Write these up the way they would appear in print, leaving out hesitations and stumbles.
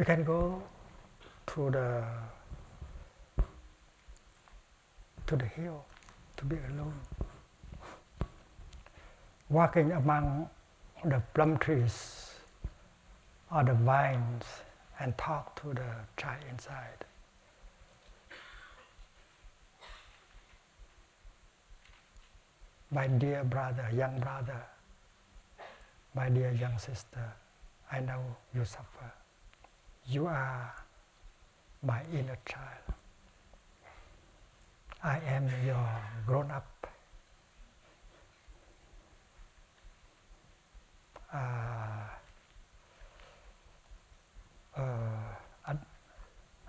We can go to the hill to be alone, walking among the plum trees or the vines and talk to the child inside. My dear brother, young brother, my dear young sister, I know you suffer. You are my inner child. I am your grown-up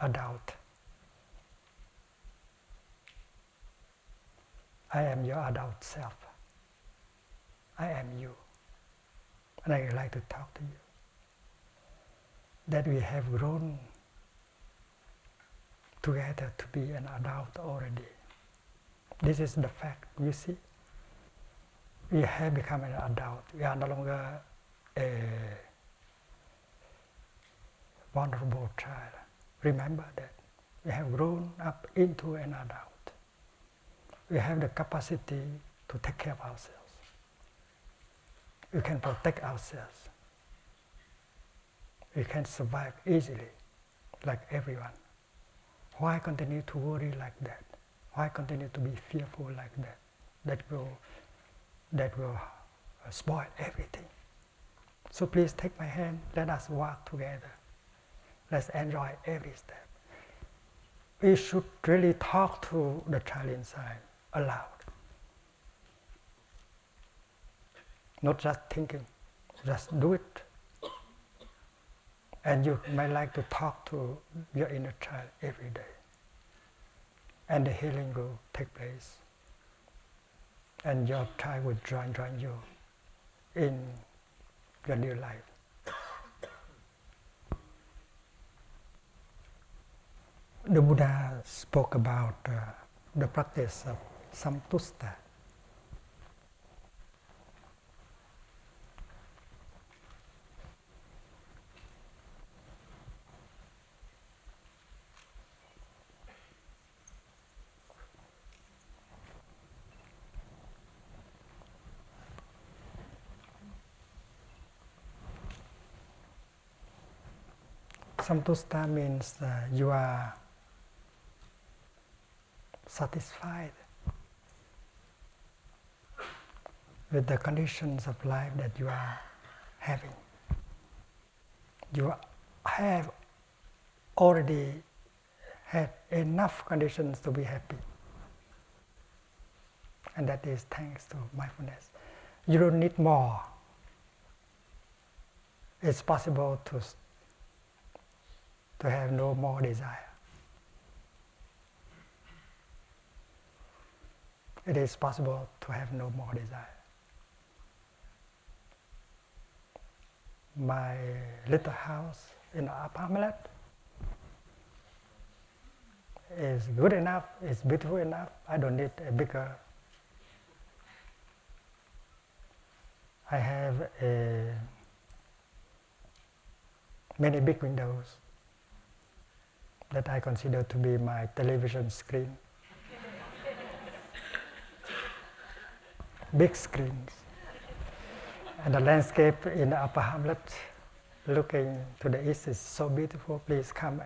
adult. I am your adult self. I am you. And I would like to talk to you. That we have grown together to be an adult already. This is the fact, you see. We have become an adult. We are no longer a vulnerable child. Remember that. We have grown up into an adult. We have the capacity to take care of ourselves. We can protect ourselves. We can survive easily, like everyone. Why continue to worry like that? Why continue to be fearful like that? That will spoil everything. So please take my hand. Let us walk together. Let's enjoy every step. We should really talk to the child inside aloud. Not just thinking, just do it. And you might like to talk to your inner child every day. And the healing will take place. And your child will join you in your new life. The Buddha spoke about the practice of samtusta. Samtusta means you are satisfied with the conditions of life that you are having. You have already had enough conditions to be happy. And that is thanks to mindfulness. You don't need more. It's possible to have no more desire. It is possible to have no more desire. My little house in the upper hamlet is good enough, it's beautiful enough. I don't need a bigger. I have many big windows that I consider to be my television screen. Big screens. And the landscape in the upper hamlet looking to the east is so beautiful. Please come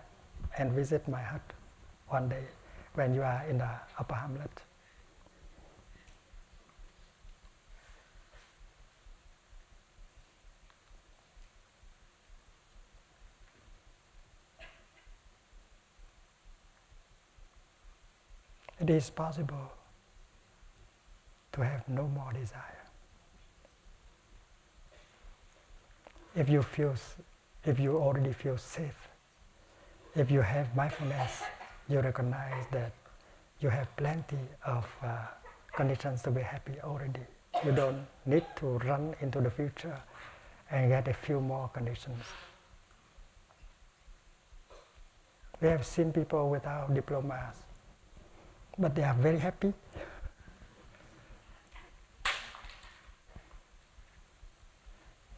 and visit my hut one day when you are in the upper hamlet. It is possible to have no more desire. If you already feel safe, if you have mindfulness, you recognize that you have plenty of conditions to be happy already. You don't need to run into the future and get a few more conditions. We have seen people without diplomas, but they are very happy.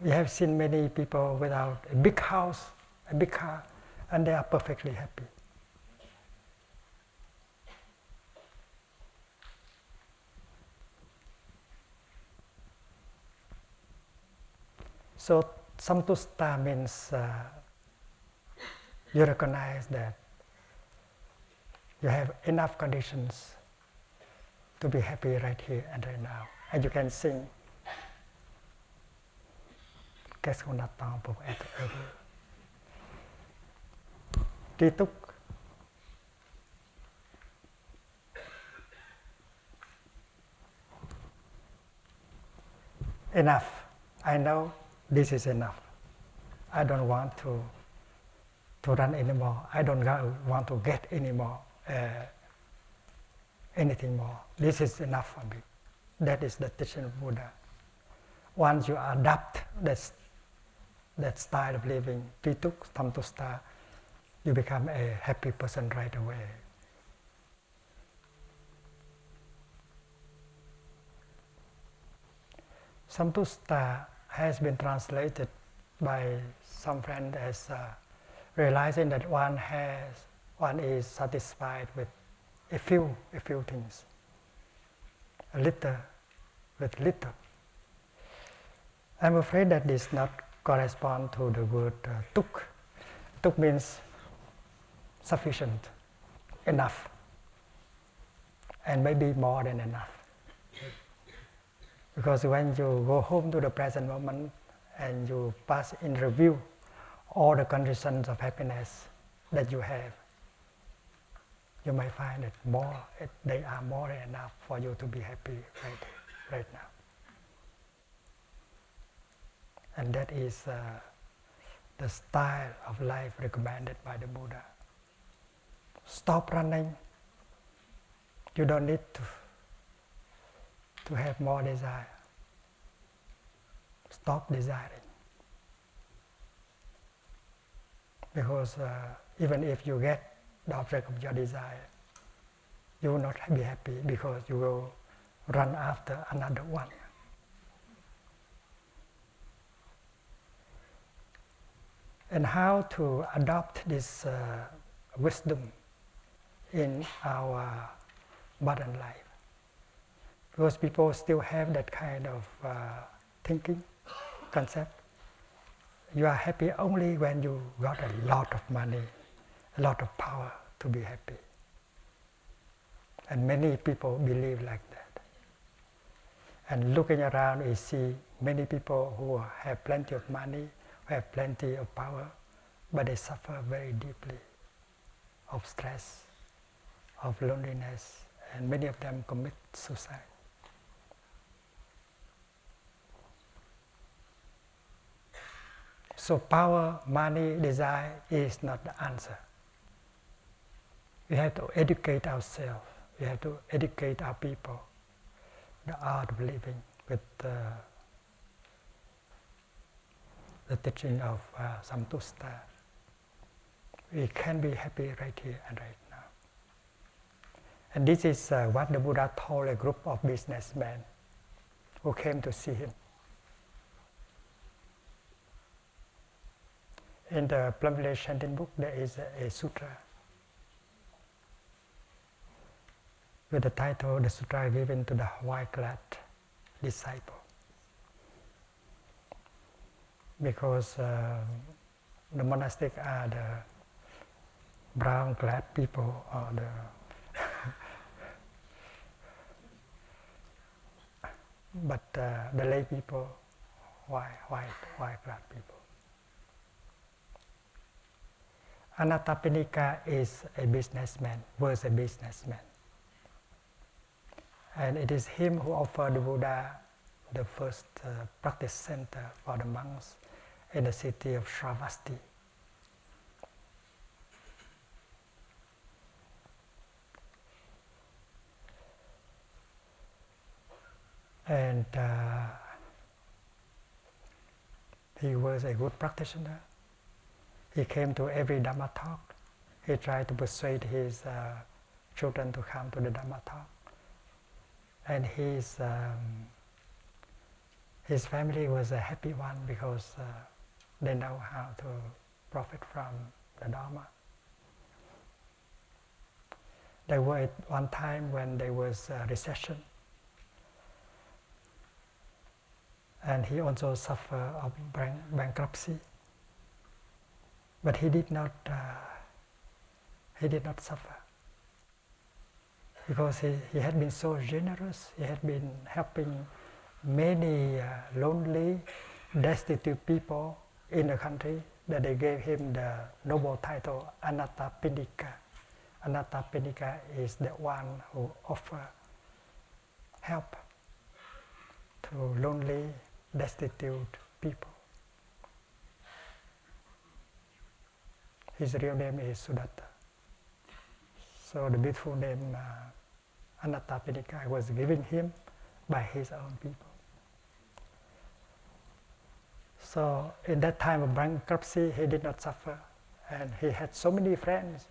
We have seen many people without a big house, a big car, and they are perfectly happy. So Samtusta means you recognize that you have enough conditions to be happy right here and right now. And you can sing Qu'est-ce qu'on attend pour être heureux? Tri túc. Enough. I know this is enough. I don't want to run anymore. I don't want to get anymore, anything more. This is enough for me. That is the teaching of Buddha. Once you adapt that style of living, Trituk, Samtusta, you become a happy person right away. Samtusta has been translated by some friend as realizing that one is satisfied with a few things, a little with little. I'm afraid that this not correspond to the word tuk. Tuk means sufficient, enough, and maybe more than enough. Because when you go home to the present moment and you pass in review all the conditions of happiness that you have, you might find that they are more than enough for you to be happy right now. And that is the style of life recommended by the Buddha. Stop running. You don't need to have more desire. Stop desiring. Because even if you get the object of your desire, you will not be happy because you will run after another one. And how to adopt this wisdom in our modern life? Because people still have that kind of thinking, concept. You are happy only when you got a lot of money, a lot of power to be happy. And many people believe like that. And looking around, we see many people who have plenty of money, who have plenty of power, but they suffer very deeply of stress, of loneliness, and many of them commit suicide. So power, money, desire is not the answer. We have to educate ourselves. We have to educate our people, the art of living with the teaching of Samtusta. We can be happy right here and right now. And this is what the Buddha told a group of businessmen who came to see him. In the Plum chanting book, there is a sutra with the title, the sutra given to the white-clad disciple. Because the monastic are the brown-clad people, or but the lay people, white-clad people. Anattapinika is a businessman, was a businessman. And it is him who offered the Buddha the first practice center for the monks in the city of Shravasti. And he was a good practitioner. He came to every Dhamma talk. He tried to persuade his children to come to the Dhamma talk. And his family was a happy one because they know how to profit from the Dharma. There was one time when there was a recession, and he also suffered of bankruptcy, but he did not suffer, because he had been so generous. He had been helping many lonely, destitute people in the country, that they gave him the Nobel title Anathapindika. Anathapindika is the one who offers help to lonely, destitute people. His real name is Sudatta. So the beautiful name Anathapindika was given him by his own people. So in that time of bankruptcy, he did not suffer, and he had so many friends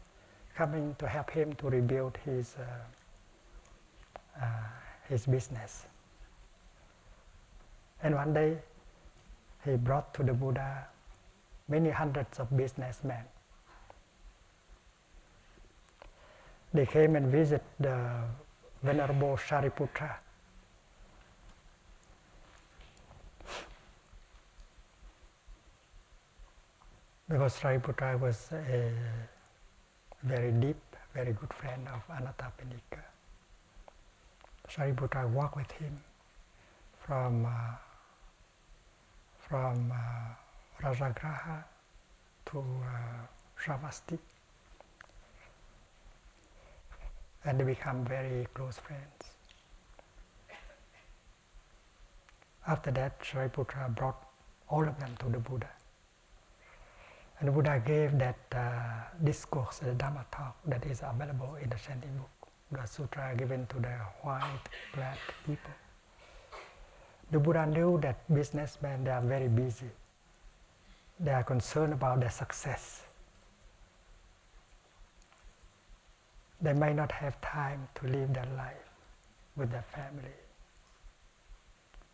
coming to help him to rebuild his business. And one day, he brought to the Buddha many hundreds of businessmen. They came and visited the Venerable Shariputra. Because Shariputra was a very deep, very good friend of Anathapindika. Shariputra walked with him from Rajagraha to Sravasti, and they become very close friends. After that, Shariputra brought all of them to the Buddha. And the Buddha gave that discourse, the Dhamma talk, that is available in the chanting book, the sutra given to the white, black people. The Buddha knew that businessmen, they are very busy. They are concerned about their success. They may not have time to live their life with their family.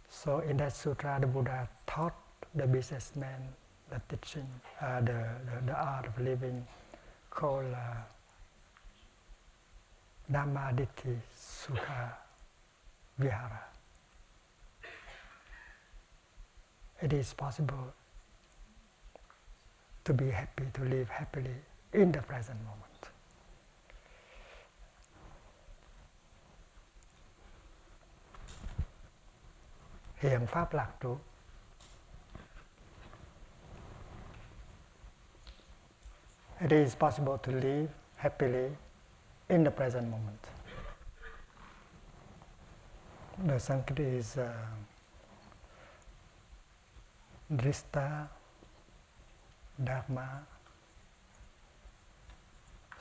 So in that sutra, the Buddha taught the businessmen the teaching, the art of living, called Dhamma Ditti Sukha Vihara. It is possible to be happy, to live happily in the present moment. Hiện pháp lạc trú. It is possible to live happily in the present moment. The Sanskrit is Drista, Dharma,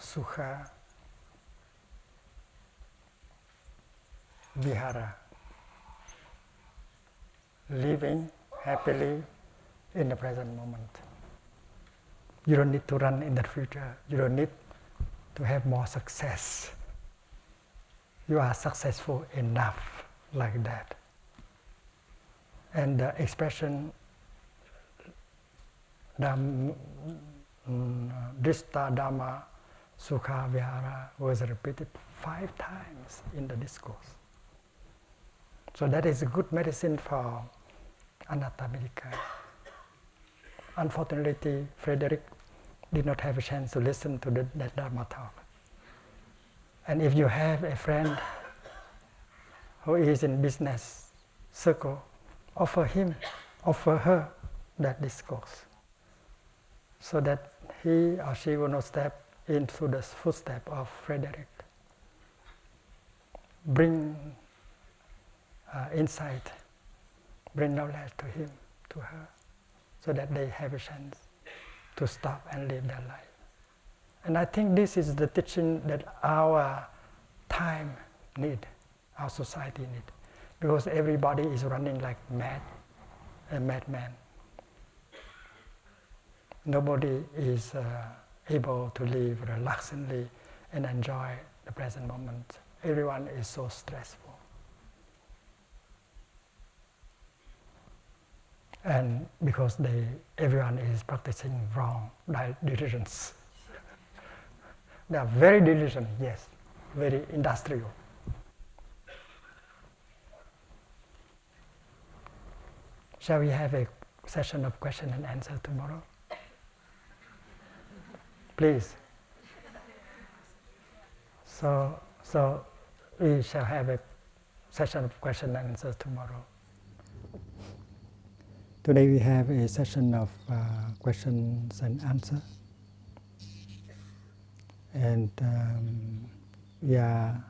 Sukha, Vihara. Living happily in the present moment. You don't need to run in the future. You don't need to have more success. You are successful enough like that. And the expression Drista Dhamma Sukha Vihara was repeated 5 times in the discourse. So that is a good medicine for Anathapindika. Unfortunately, Frederick did not have a chance to listen to that Dharma talk. And if you have a friend who is in business circle, offer her that discourse, so that he or she will not step into the footsteps of Frederick. Bring insight, bring knowledge to him, to her, so that they have a chance to stop and live their life. And I think this is the teaching that our time need, our society need, because everybody is running like a madman. Nobody is able to live relaxedly and enjoy the present moment. Everyone is so stressful. And because everyone is practicing wrong decisions. They are very diligent, yes, very industrial. Shall we have a session of question and answer tomorrow? Please. So we shall have a session of question and answer tomorrow. Today we have a session of questions and answer, and we are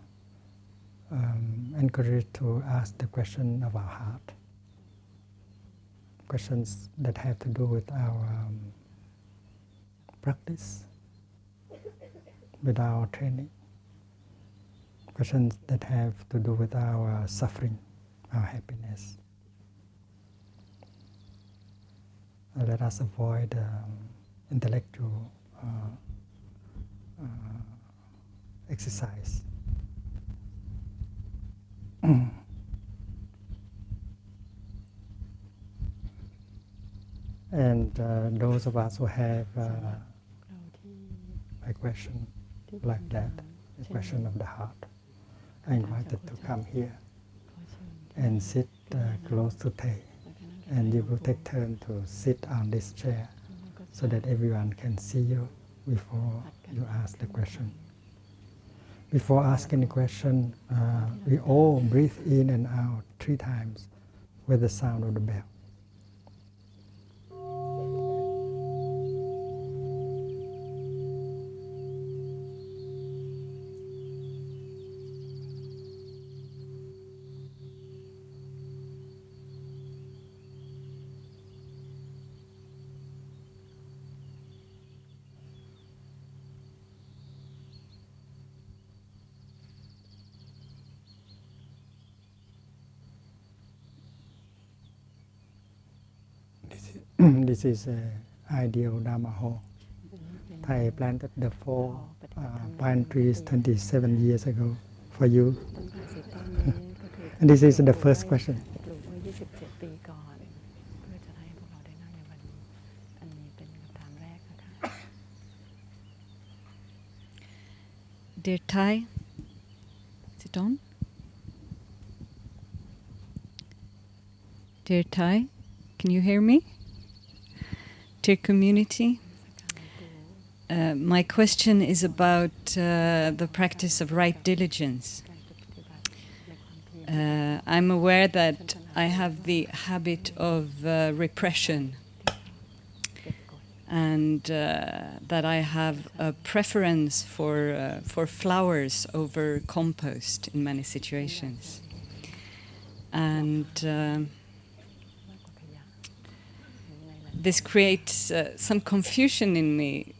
encouraged to ask the question of our heart, questions that have to do with our practice, with our training, questions that have to do with our suffering, our happiness. Let us avoid intellectual exercise. And those of us who have a question like that, a question of the heart, are invited to come here and sit close to Thầy. And you will take turn to sit on this chair so that everyone can see you before you ask the question. Before asking the question, we all breathe in and out 3 times with the sound of the bell. This is an ideal Dharma hall. Thầy planted the 4 pine trees 27 years ago for you. And this is the first question. Dear Thai, is it on? Dear Thai, can you hear me? Dear community, my question is about the practice of right diligence. I'm aware that I have the habit of repression, and that I have a preference for flowers over compost in many situations. And this creates some confusion in me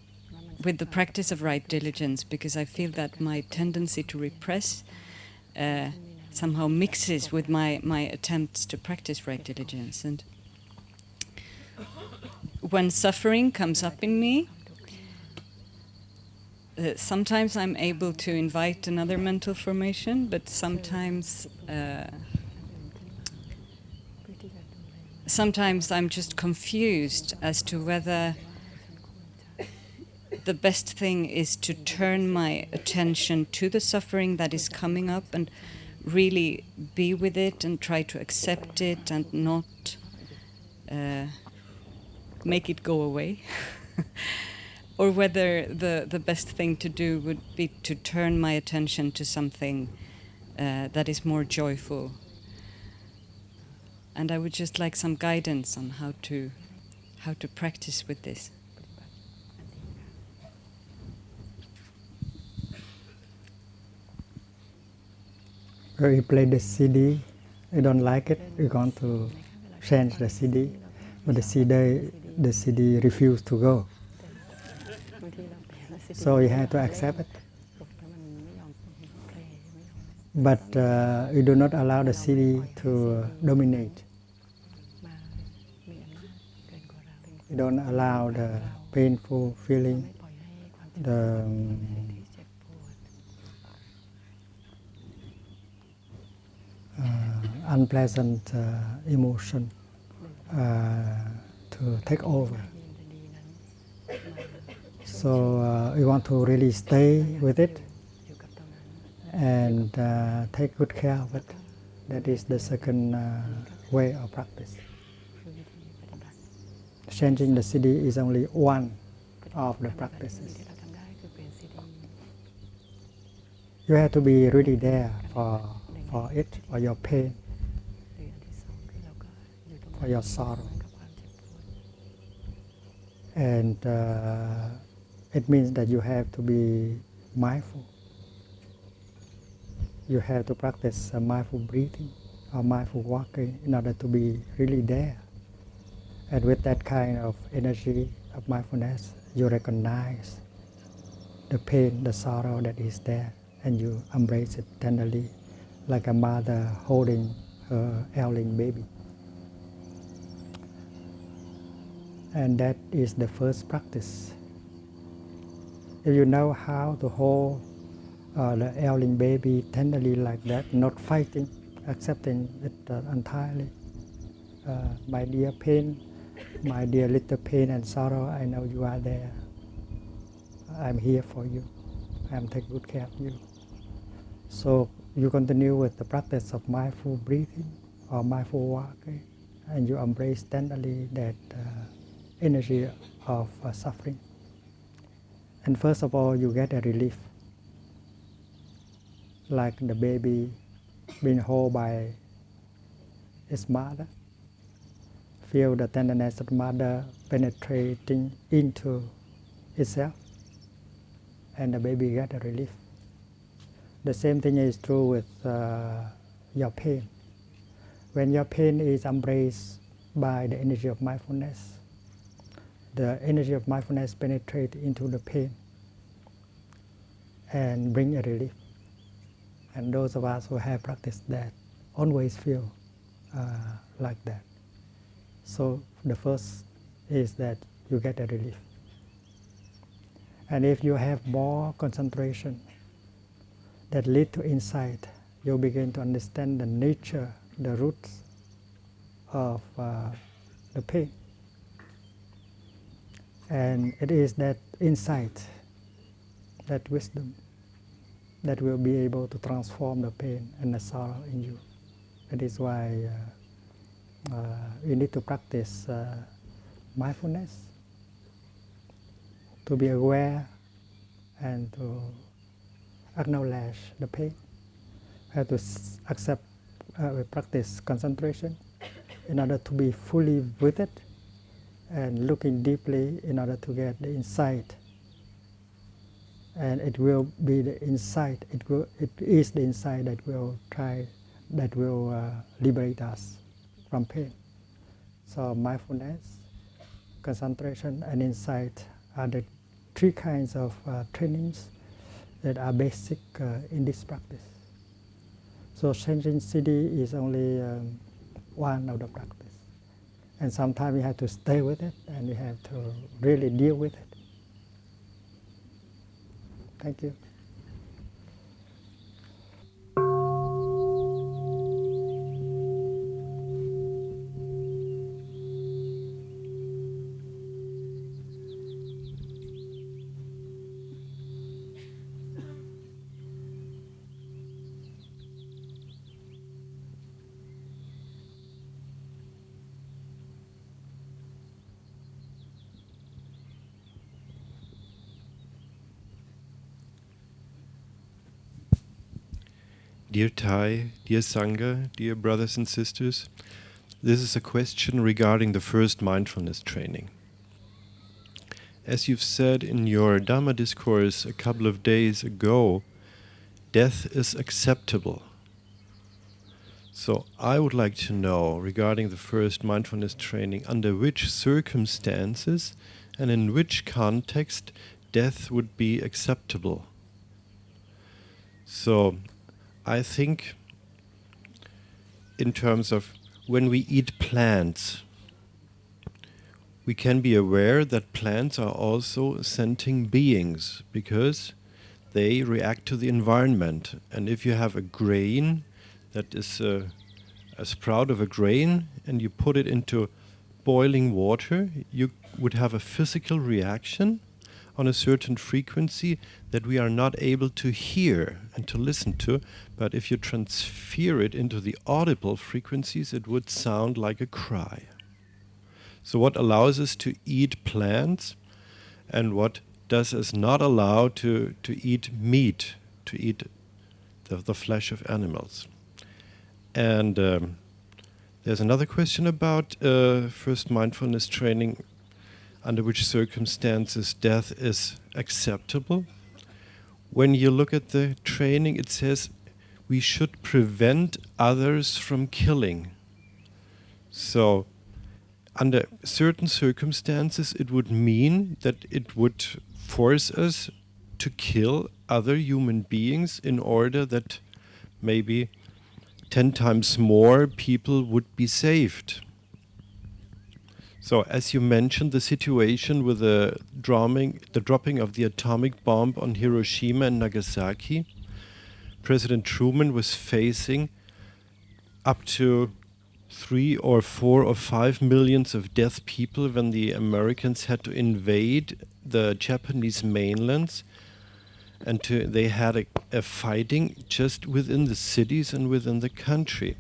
with the practice of right diligence, because I feel that my tendency to repress somehow mixes with my attempts to practice right diligence. And when suffering comes up in me, sometimes I'm able to invite another mental formation, but sometimes I'm just confused as to whether the best thing is to turn my attention to the suffering that is coming up and really be with it and try to accept it and not make it go away. Or whether the best thing to do would be to turn my attention to something that is more joyful. And I would just like some guidance on how to practice with this. When you play the CD, you don't like it, you're going to change the CD, but the CD refused to go. So you have to accept it. But you do not allow the CD to dominate. You don't allow the painful feeling, the unpleasant emotion to take over. So we want to really stay with it and take good care of it. That is the second way of practice. Changing the city is only one of the practices. You have to be really there for it, for your pain, for your sorrow. And it means that you have to be mindful. You have to practice mindful breathing or mindful walking in order to be really there. And with that kind of energy of mindfulness, you recognize the pain, the sorrow that is there, and you embrace it tenderly, like a mother holding her ailing baby. And that is the first practice. If you know how to hold the ailing baby tenderly like that, not fighting, accepting it entirely. My dear pain, my dear little pain and sorrow, I know you are there. I'm here for you. I'm taking good care of you. So you continue with the practice of mindful breathing or mindful walking, and you embrace tenderly that energy of suffering. And first of all, you get a relief, like the baby being held by its mother. Feel the tenderness of the mother penetrating into itself, and the baby get a relief. The same thing is true with your pain. When your pain is embraced by the energy of mindfulness, the energy of mindfulness penetrates into the pain and bring a relief. And those of us who have practiced that always feel like that. So the first is that you get a relief. And if you have more concentration that lead to insight, you begin to understand the nature, the roots of the pain. And it is that insight, that wisdom, that will be able to transform the pain and the sorrow in you. That is why you need to practice mindfulness, to be aware and to acknowledge the pain. You have to accept, practice concentration in order to be fully with it, and looking deeply in order to get the insight. And it will be the insight, it is the insight that will liberate us from pain. So mindfulness, concentration, and insight are the three kinds of trainings that are basic in this practice. So changing city is only one of the practice. And sometimes you have to stay with it, and you have to really deal with it. Thank you. Dear Thai, dear Sangha, dear brothers and sisters, this is a question regarding the first mindfulness training. As you've said in your Dhamma discourse a couple of days ago, death is acceptable. So I would like to know, regarding the first mindfulness training, under which circumstances and in which context death would be acceptable. So I think in terms of when we eat plants, we can be aware that plants are also sentient beings because they react to the environment. And if you have a grain that is a sprout of a grain and you put it into boiling water, you would have a physical reaction on a certain frequency that we are not able to hear and to listen to, but if you transfer it into the audible frequencies, it would sound like a cry. So what allows us to eat plants and what does us not allow to eat meat, to eat the flesh of animals. And there's another question about first mindfulness training, under which circumstances death is acceptable. When you look at the training, it says we should prevent others from killing. So under certain circumstances, it would mean that it would force us to kill other human beings in order that maybe 10 times more people would be saved. So as you mentioned, the situation with the dropping of the atomic bomb on Hiroshima and Nagasaki, President Truman was facing up to 3 or 4 or 5 millions of dead people when the Americans had to invade the Japanese mainlands, and they had a fighting just within the cities and within the country.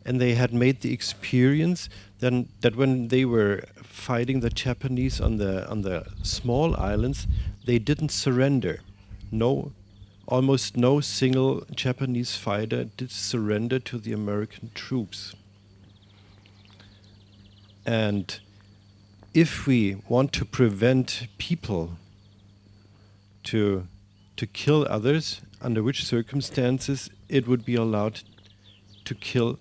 And they had made the experience then that when they were fighting the Japanese on the small islands, they didn't surrender. Almost no single Japanese fighter did surrender to the American troops. And if we want to prevent people to kill others, under which circumstances it would be allowed to kill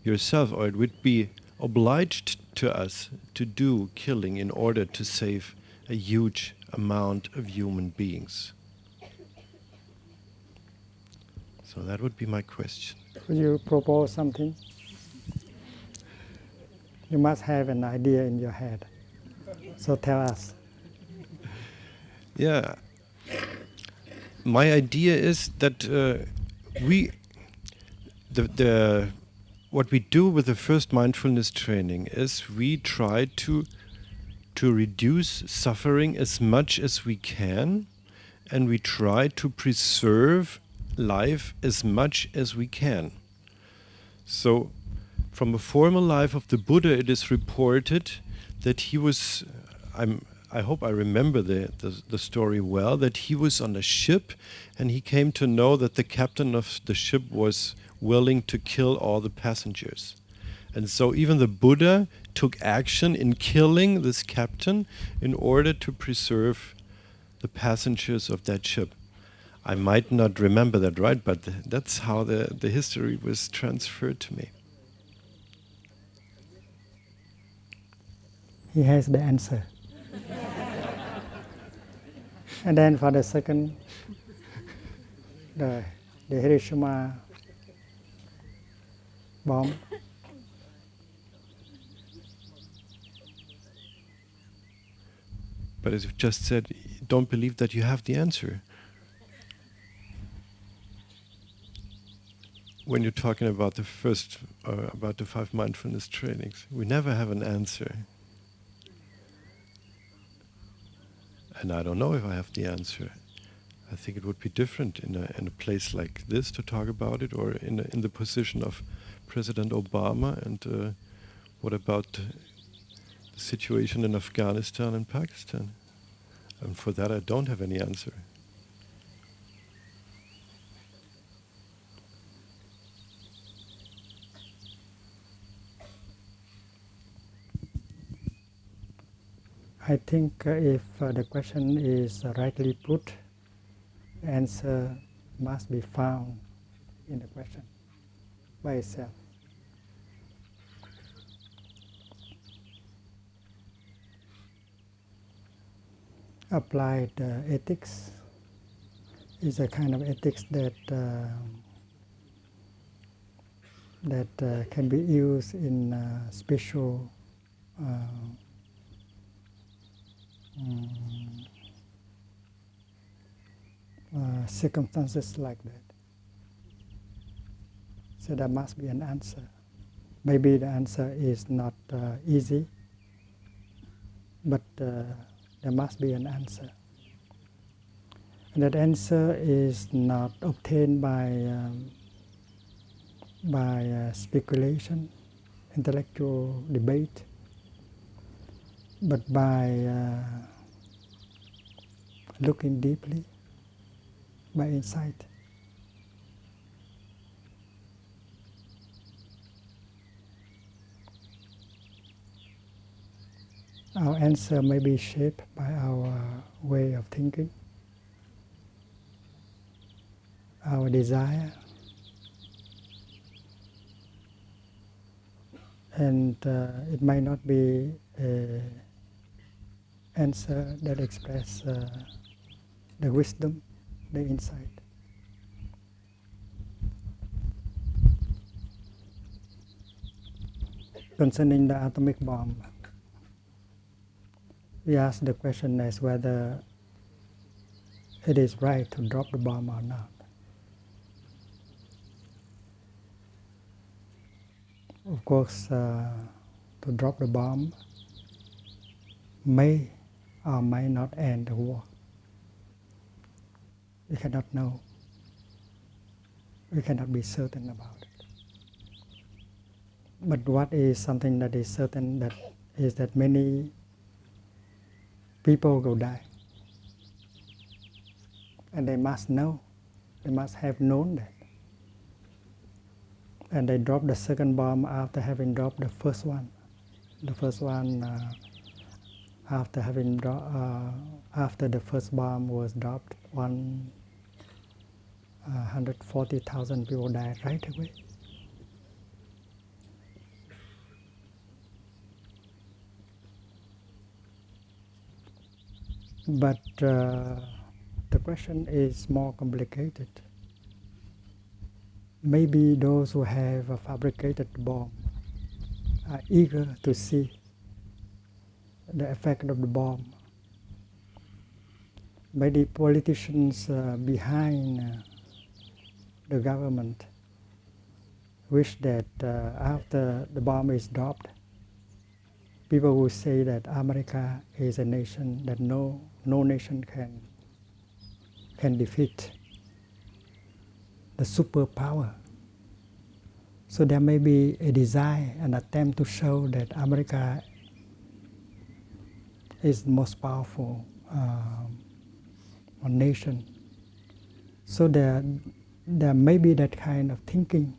yourself, or it would be obliged to us to do killing in order to save a huge amount of human beings. So that would be my question. Could you propose something? You must have an idea in your head. So tell us. Yeah. My idea is that what we do with the first mindfulness training is we try to reduce suffering as much as we can, and we try to preserve life as much as we can. So from a former life of the Buddha, it is reported that he was, I hope I remember the story well, that he was on a ship and he came to know that the captain of the ship was willing to kill all the passengers. And so even the Buddha took action in killing this captain in order to preserve the passengers of that ship. I might not remember that right, but that's how the history was transferred to me. He has the answer. And then for the second, the Hiroshima bomb. But as you've just said, don't believe that you have the answer. When you're talking about the first, about the 5 mindfulness trainings, we never have an answer. And I don't know if I have the answer. I think it would be different in a place like this to talk about it, or in the position of President Obama. And what about the situation in Afghanistan and Pakistan? And for that, I don't have any answer. I think if the question is rightly put, the answer must be found in the question by itself. Applied ethics is a kind of ethics that can be used in special circumstances like that. So there must be an answer. Maybe the answer is not easy, but There must be an answer. And that answer is not obtained by speculation, intellectual debate, but by looking deeply, by insight. Our answer may be shaped by our way of thinking, our desire, and it might not be an answer that expresses the wisdom, the insight. Concerning the atomic bomb, we ask the question as whether it is right to drop the bomb or not. Of course, to drop the bomb may or may not end the war. We cannot know. We cannot be certain about it. But what is something that is certain that is that many people will die. And they must know, they must have known that. And they dropped the second bomb after having dropped the first one. The first one, after the first bomb was dropped, 140,000 people died right away. But the question is more complicated. Maybe those who have fabricated the bomb are eager to see the effect of the bomb. Maybe politicians behind the government wish that after the bomb is dropped, people will say that America is a nation that no nation can defeat, the superpower. So there may be a desire, an attempt to show that America is the most powerful nation. So there may be that kind of thinking,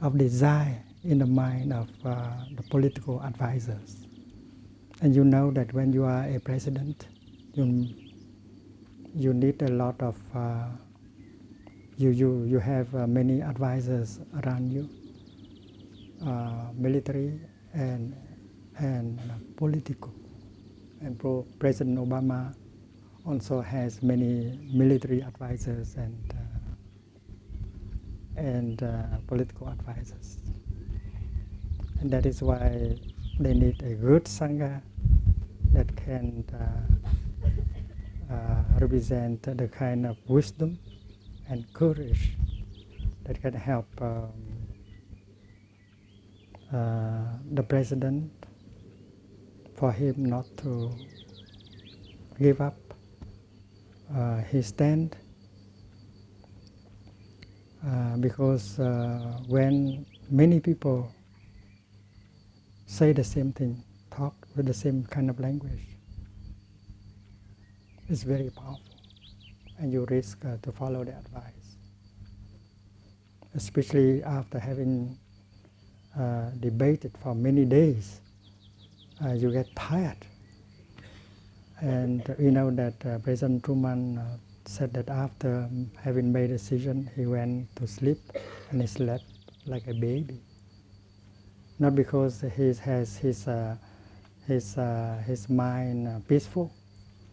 of desire in the mind of the political advisors. And you know that when you are a president, you need a lot of, you have many advisors around you, military and political. And President Obama also has many military advisors and political advisors. And that is why they need a good Sangha that can represent the kind of wisdom and courage that can help the president, for him not to give up his stand, because when many people say the same thing, talk with the same kind of language, it's very powerful, and you risk to follow the advice. Especially after having debated for many days, you get tired. And we know that President Truman said that after having made a decision, he went to sleep and he slept like a baby. Not because he has his mind peaceful,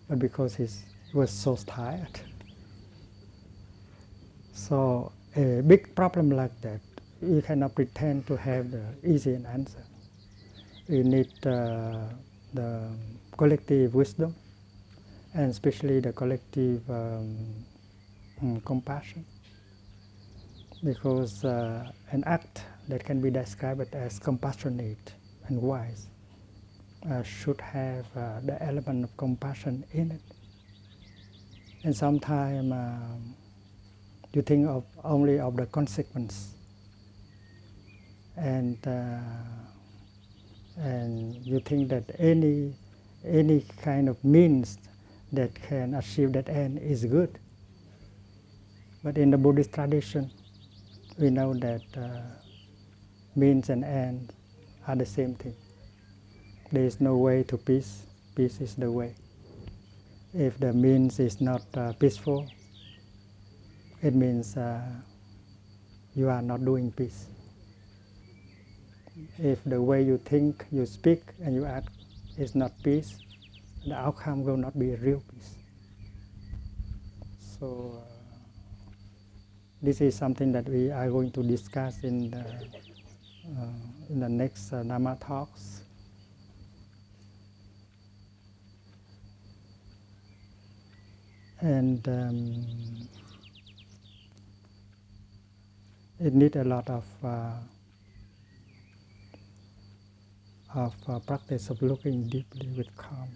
but because he was so tired. So a big problem like that, you cannot pretend to have the easy answer. You need the collective wisdom, and especially the collective compassion, because an act that can be described as compassionate and wise should have the element of compassion in it. And sometimes you think of only of the consequence, and you think that any kind of means that can achieve that end is good. But in the Buddhist tradition, we know that means and end are the same thing. There is no way to peace. Peace is the way. If the means is not peaceful, it means you are not doing peace. If the way you think, you speak, and you act is not peace, the outcome will not be real peace. So this is something that we are going to discuss in the next Dhamma talks. And it needs a lot of practice of looking deeply with calm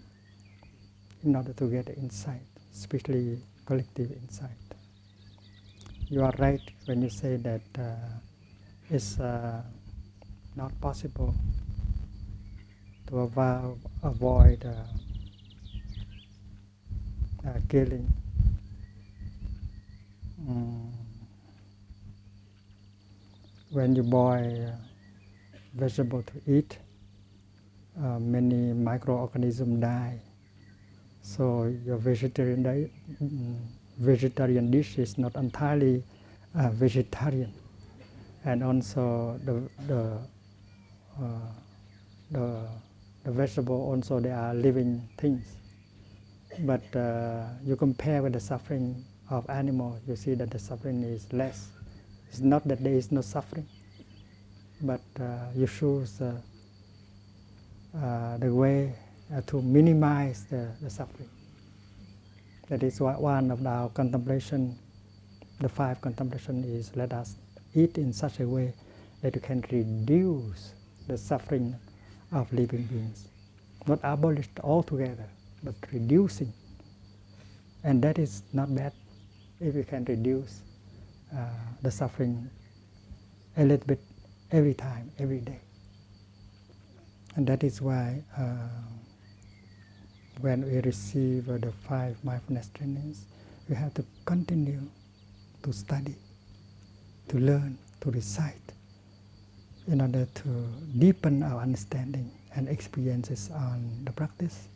in order to get insight, especially collective insight. You are right when you say that it's not possible to avoid killing. When you boil vegetable to eat, many microorganisms die. So your vegetarian dish is not entirely vegetarian, and also the vegetable also they are living things. But you compare with the suffering of animal, you see that the suffering is less. It's not that there is no suffering, but you choose the way to minimize the suffering. That is one of our contemplation. The 5 contemplation is let us eat in such a way that you can reduce the suffering of living beings. Not abolished altogether, but reducing. And that is not bad if you can reduce the suffering a little bit every time, every day. And that is why when we receive the 5 mindfulness trainings, we have to continue to study, to learn, to recite, in order to deepen our understanding and experiences on the practice.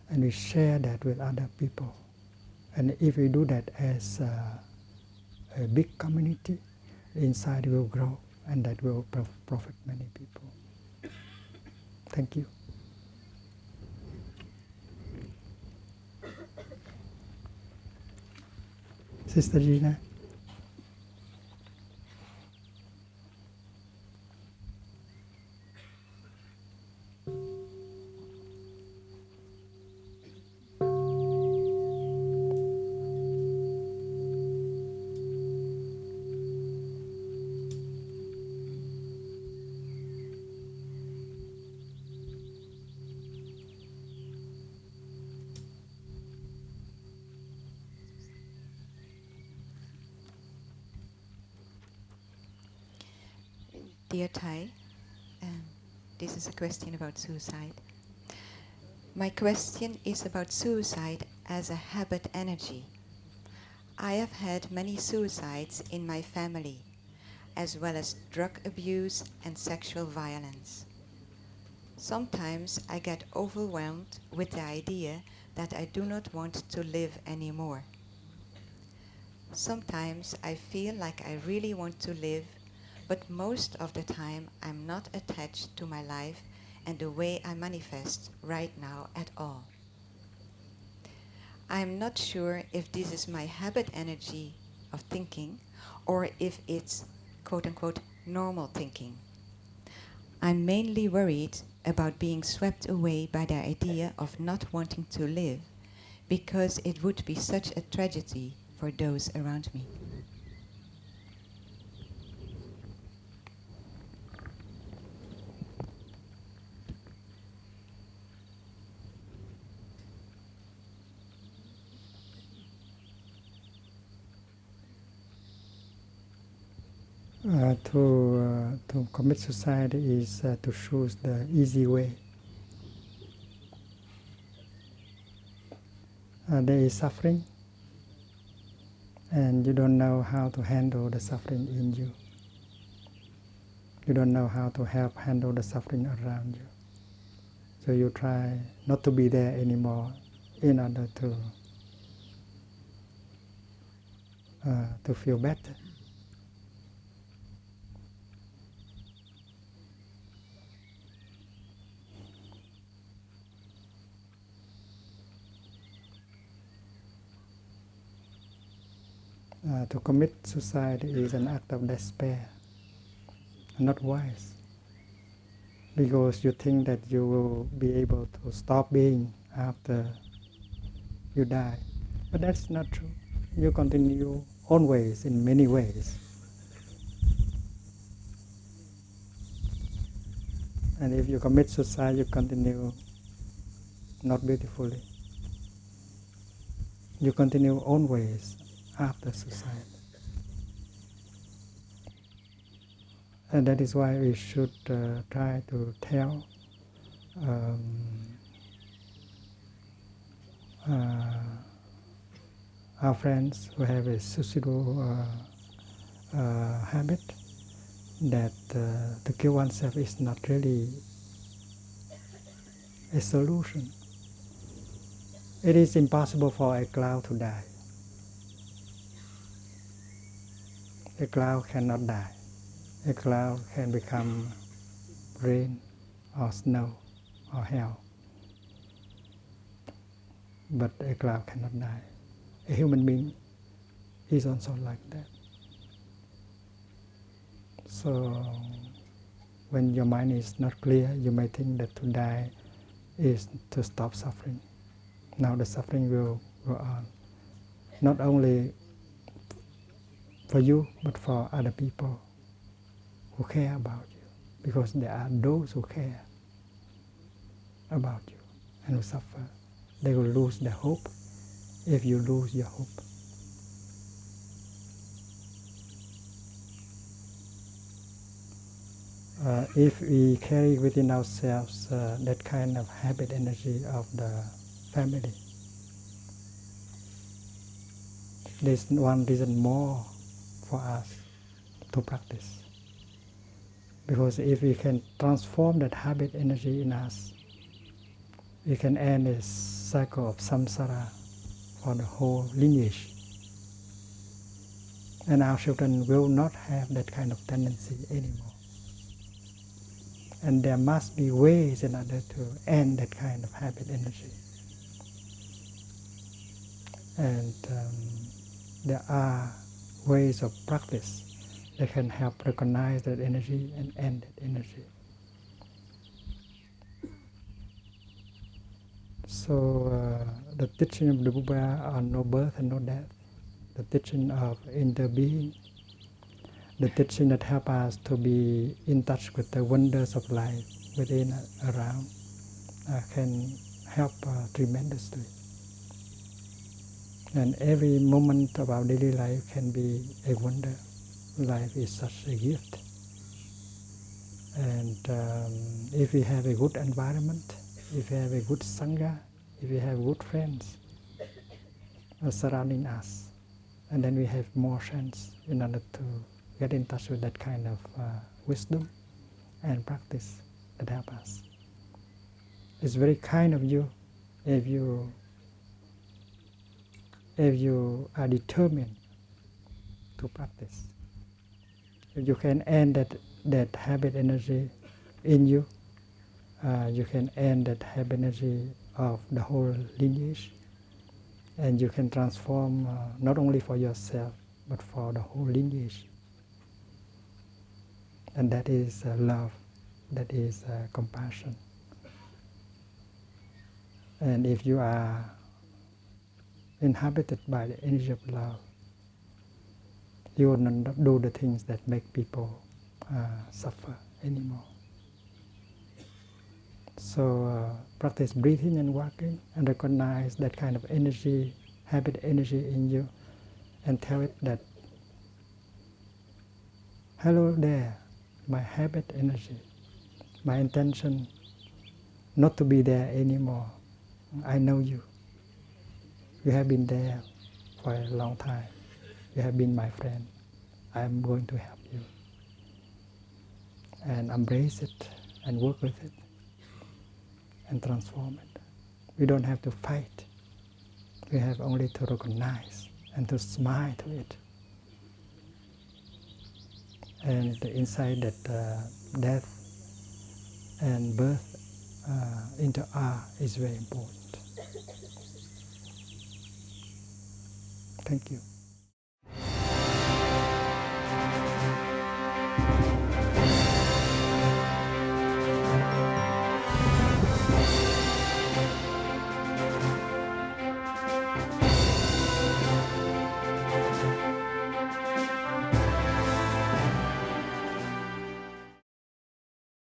And we share that with other people. And if we do that as a big community, the insight will grow, and that will profit many people. Thank you. Sister Gina. Dear Thai, this is a question about suicide. My question is about suicide as a habit energy. I have had many suicides in my family, as well as drug abuse and sexual violence. Sometimes I get overwhelmed with the idea that I do not want to live anymore. Sometimes I feel like I really want to live, but most of the time I'm not attached to my life and the way I manifest right now at all. I'm not sure if this is my habit energy of thinking or if it's quote-unquote normal thinking. I'm mainly worried about being swept away by the idea of not wanting to live, because it would be such a tragedy for those around me. To commit suicide is to choose the easy way. There is suffering, and you don't know how to handle the suffering in you. You don't know how to help handle the suffering around you. So you try not to be there anymore in order to feel better. To commit suicide is an act of despair, not wise, because you think that you will be able to stop being after you die. But that's not true. You continue always in many ways. And if you commit suicide, you continue not beautifully. You continue always after suicide. And that is why we should try to tell our friends who have a suicidal habit that to kill oneself is not really a solution. It is impossible for a cloud to die. A cloud cannot die. A cloud can become rain or snow or hell. But a cloud cannot die. A human being is also like that. So when your mind is not clear, you may think that to die is to stop suffering. Now the suffering will go on. Not only for you, but for other people who care about you. Because there are those who care about you and who suffer. They will lose their hope if you lose your hope. If we carry within ourselves that kind of habit energy of the family, there's one reason more for us to practice. Because if we can transform that habit energy in us, we can end a cycle of samsara for the whole lineage. And our children will not have that kind of tendency anymore. And there must be ways in order to end that kind of habit energy. And there are ways of practice that can help recognize that energy and end that energy. So the teaching of the Buddha on no birth and no death, the teaching of interbeing, the teaching that help us to be in touch with the wonders of life within and around, can help tremendously. And every moment of our daily life can be a wonder. Life is such a gift. And if we have a good environment, if we have a good sangha, if we have good friends surrounding us, and then we have more chance in order to get in touch with that kind of wisdom and practice that help us. It's very kind of you if you are determined to practice. If you can end that habit energy in you, you can end that habit energy of the whole lineage, and you can transform not only for yourself, but for the whole lineage. And that is love, that is compassion. And if you are inhabited by the energy of love, you will not do the things that make people suffer anymore. So practice breathing and walking, and recognize that kind of energy, habit energy in you, and tell it that hello there, my habit energy, my intention not to be there anymore. I know you. You have been there for a long time. You have been my friend. I am going to help you. And embrace it and work with it and transform it. We don't have to fight. We have only to recognize and to smile to it. And the insight that death and birth into are is very important. Thank you.